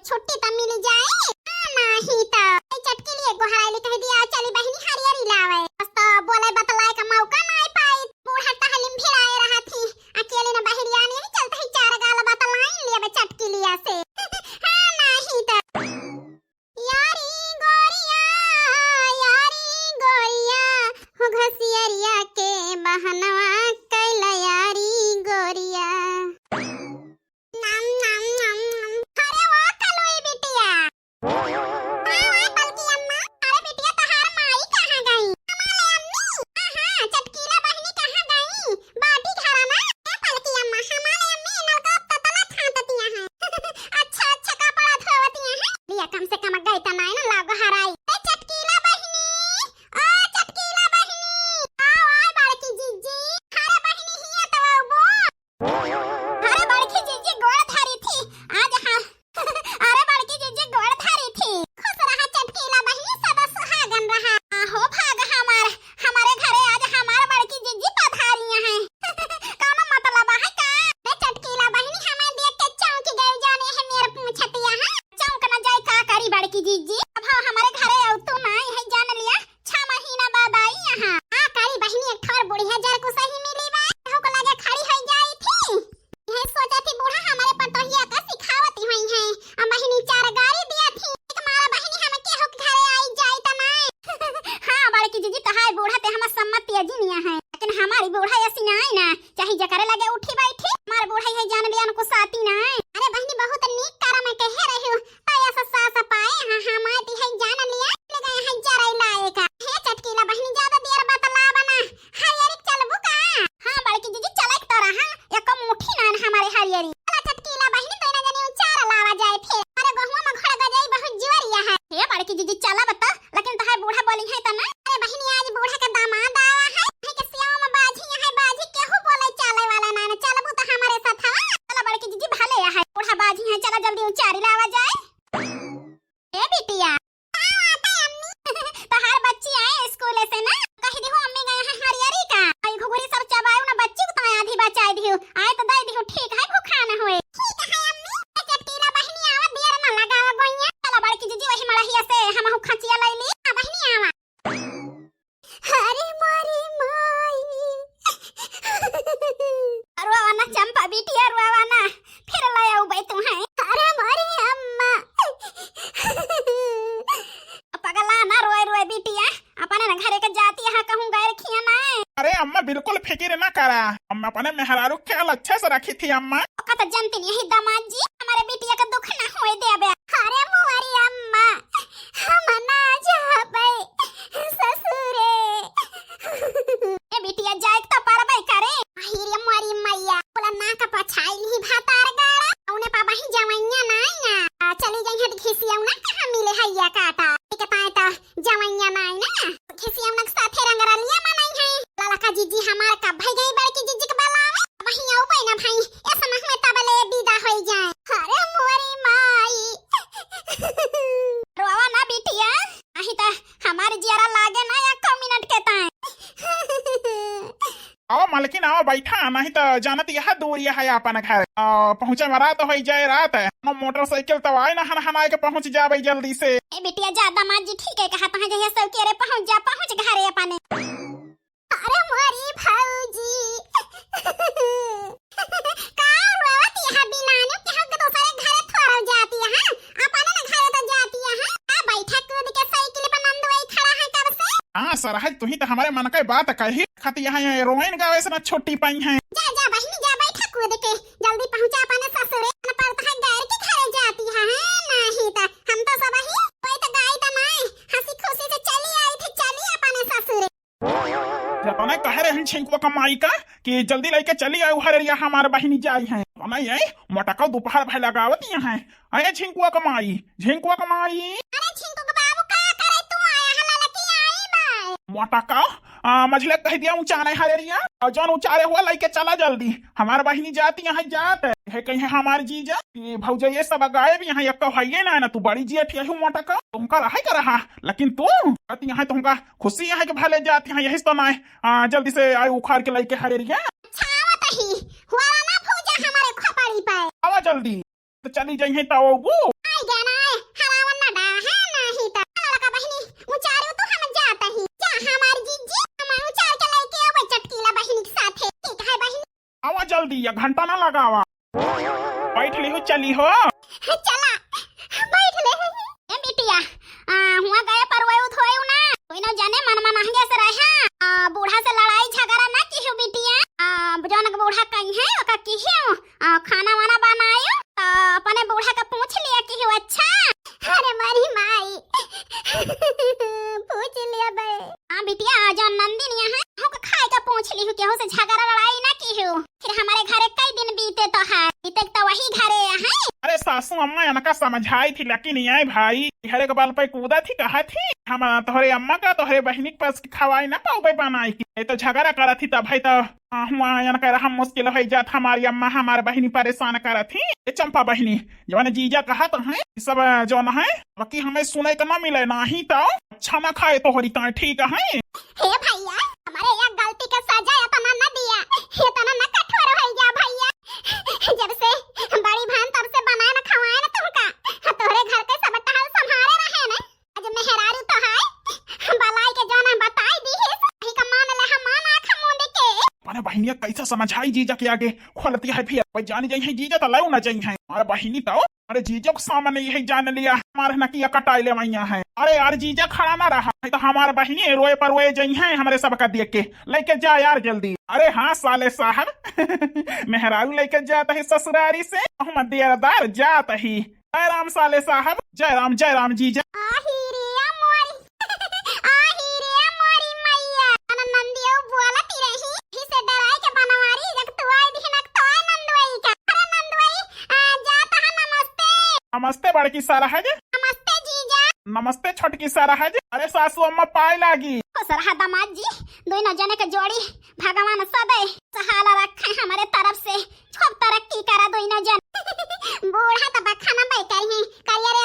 छुट्टी तो मिल जाए। नहीं तो चटके लिए गोहराइली कह दिया चली बहनी हरियरी लावे बस तो बोले बतलाए का मौका नहीं पाई। बूढ़ा टहलिम भिड़ाए रहा थी अकेले न बहरिया नहीं चलता ही चार गाल बतलाइन लिए चटके लिया से। नहीं तो यारी गोरिया हो घसियरिया के बहनवा कैला यारी गोरिया। कम से कम गई त नहीं ना लाग हराई। ए चटकीला बहिनी ओ चटकीला बहिनी आओ आय बड़की जीजी हरे बहिनी हिया तो बो हरे बड़की जीजी गोड़ धारी थी आज हां अरे बड़की जीजी गोड़ धारी थी खुश रहा चटकीला बहिनी सदा सुहागन रहा। हो भाग हमारे घरे आज हमार बड़की जीजी पधारी हैं कौन मतलब है का। ए चटकीला बहिनी हमें देख के चौंक गई जाने है मेरे पूछतिया है चौंक न जाए का करी बड़की जीजी। अब हमारे घरे आओ तू नहीं है जान लिया 6 महीना बाद आई यहाँ। हां करी बहिनी एक ठोर बुढ़िया जार को सही मिली बा हो को लगे खड़ी हो जाई थी। यह सोचा थी बूढ़ा हमारे पतोहिया का सिखावती हुई है अब बहिनी 4 गाड़ी दिया थी एक मारा बहिनी हमें के हो घरे आई जाई त नहीं। हां बड़की जीजी कहा बूढ़ा ते हम सम्मति अजीनिया है लेकिन हमारी बूढ़ा ऐसी नहीं ना चाहे जकरे लगे उठी बैठी हमार बूढ़ा है जान लिया को साथी नहीं। अरे बहिनी बहुत नीक तारा मैं कह रही हूं पाया सा पाए हां हमारी है जान लिया ले गए हैं जरा लाए का। हे चटकीला बहिनी ज्यादा देर बतला बना हरियरी चलबू का। हां बड़की जीजी चलक तो रहा एक मुट्ठी नान हमारे हरियरी चला चटकीला बहिनी तो ना जाने चार लावा जाए फिर अरे गहुआ में खड़ गई बहुत जोरिया है। हे बड़की जीजी चला बता लेकिन तहार बूढ़ा बोली है त ना। अरे बहिनी आज बूढ़ा का दामाद आवा है के सियावा में बाजी है बाजी केहू बोले चले वाला ना चलबू तो हमारे साथ हवा। चला बड़की जीजी भले है बूढ़ा बाजी है चला जल्दी चारी लावा जाए। ए बिटिया तहार बच्ची आए स्कूल से ना कह दी हो अम्मी गए हैं हरियरी का आई घुघुरी सब चबायो ना बच्ची को तो आधी बचाई दी आए तो दे दी ठीक है भूखा ना होए। ठीक है अम्मी चटकीला बहिनी आवा देर ना लगावा गोइया। चला बड़की जीजी वही मड़हिया से हम हु खचिया ले ली बहिनी आवा। अरे मारी माई अरवा ना चंपा बिटिया अरवा ना फिर लाया उबे तू है। अरे मारी अम्मा पगला ना रोए रोए बिटिया अपने घरे के जाती है कहूं गए रखिया ना। अरे अम्मा बिल्कुल फिक्र ना करा अम्मा अपने मेहरारू ख्याल अच्छे से रखी थी अम्मा। का तो जानती नहीं है दामाद जी हमारे बिटिया का दुख ना होए देबे। अरे मोरी अम्मा हम ना जाबे ससुरे ए बिटिया जाए तो परबे करे हिरे मोरी मैया बोला ना का पछाई ही भातार गाड़ा औने पापा ही जवैया नहीं ना चली जाई हट खिसिया ना कहां मिले हैया काटा कहता है तो जवैया नहीं ना खिसिया ना साथे रंगरा लिया मनाई है लाला का जीजी हमार का भाई गई बड़की जीजी के बलावे वही आओ पे ना भाई ए समय में तबले विदा हो जाए। अरे मोरी माई रोवा ना बिटिया आही त हमार जियारा लागे ना 1 मिनट के ताए। आओ मालकिन आओ बैठा नहीं तो जानत यह दूर है अपन घर पहुँचे में रात हो जाए रात मोटरसाइकिल तो आए ना हनाए के पहुँच जाबे जल्दी से। ए बिटिया ज्यादा माँ जी ठीक है कहा तहां जहिया सब केरे पहुँच जा पहुँच घरे अपने। अरे मोरी भौजी का रोवत यह बिलाने के हम दूसरे घरे थोड़ा जाती है अपने ना घरे तो जाती है आ बैठा कूद के साइकिल पर नंदवाई खड़ा है कब से। हां सरहद तू ही तो हमारे मन का बात कही खाती यहाँ रोइन गावे से ना छोटी पाई है। जा जा बहिनी जा बैठा कूद के जल्दी पहुंचा अपने ससुरे न पड़ता है गैर के घरे जाती है नहीं तो हम तो सब ही कोई तो गाय तो नहीं हंसी खुशी से चली आई थी चली अपने ससुरे। जतने कह रहे हैं छिंकुआ कमाई का कि जल्दी लेके चली आयो हरिया हमारे बहिनी जाई है नहीं है मोटका दोपहर भाई लगावत यहाँ अरे छिंकुआ कमाई अरे छिंकू के बाबू का करे तू आया हला लकी आई बा मोटका मझले कह दिया ऊंचाने हरिया और जौन ऊंचारे हुआ लेके चला जल्दी हमारे बहिनी जाती यहाँ जात है कहीं हमारे जीजा भौजा ये सब गायब यहाँ एक है ना तू बड़ी जी ठिया मोटका तुमका रहा कर रहा लेकिन तू यहाँ तुमका खुशी यहाँ के भले जाती है यही तो ना जल्दी से आए उखाड़ के लेके हरिया आवा जल्दी तो चली जाइए तो जल्दी या घंटा ना लगावा। बैठ ली हो चली हो। चला बैठ ले ए बिटिया हुआ गए पर वो थोयू ना कोई न जाने मन मन हंगे से रहा बूढ़ा से लड़ाई झगड़ा ना की हो बिटिया जौन के बूढ़ा कहीं है ओका की हो खाना वाना बनायो तो अपने बूढ़ा का पूछ लिया कि हो अच्छा। अरे मारी माई पूछ लिया बे बिटिया जौन नंदिनी है हमको खाए का पूछ ली हो कि हो से झगड़ा लड़ाई ना की हो फिर हमारे घरे कई दिन बीते तो है बीते तो वही घरे है। अरे सासू अम्मा इनका समझाई थी लेकिन नहीं आई भाई हरे के बाल पे कूदा थी कहा थी हम तोहरे अम्मा का तोहरे बहनी के पास खवाई ना पाऊ बनाई की तो झगड़ा करा थी तब भाई तो हुआ इनका रहा मुश्किल हो जात हमारी अम्मा हमारे बहनी परेशान करा थी। ये चंपा बहनी जवन जीजा कहा तो है सब जौन है बाकी हमें सुने को ना मिले ना ही तो अच्छा ना खाए तो होरी तो ठीक है। हे भैया हमारे यहाँ गलती का सजा इतना न दिया इतना न कठोर हो गया भैया जब से बड़ी बहन तब से बनाए ना खवाए ना तुमका तोहरे घर के सब टहल संभाले रहे ना आज मेहरारू तो है बलाई के जौन बताई दी है सही का मान ले हम मान आंख मुंद के। अरे बहनिया कैसा समझाई जीजा के आगे खोलती है फिर भाई जानी जाइए जीजा तो लाऊ ना जाइए अरे बहनी तो अरे जीजा को सामने यही जान लिया हमारे नकिया कटाई ले मैया है। अरे यार जीजा खड़ा ना रहा तो हमारे बहनी रोए पर रोए जाई है हमारे सबका देख के लेके जा यार जल्दी। अरे हाँ साले साहब मेहरारू लेके जाता है ससुरारी से हम देरदार जाता ही। जय राम साले साहब जय राम जीजा। नमस्ते बड़की सारा है नमस्ते जीजा। नमस्ते छोटकी सारा है। अरे सासू अम्मा पाए लागी सरहा दामाद जी दोनों जने के जोड़ी भगवान सदै सहारा रखे हमारे तरफ से खूब तरक्की करा दोनों जन बूढ़ा तो बखाना बैठा ही करियर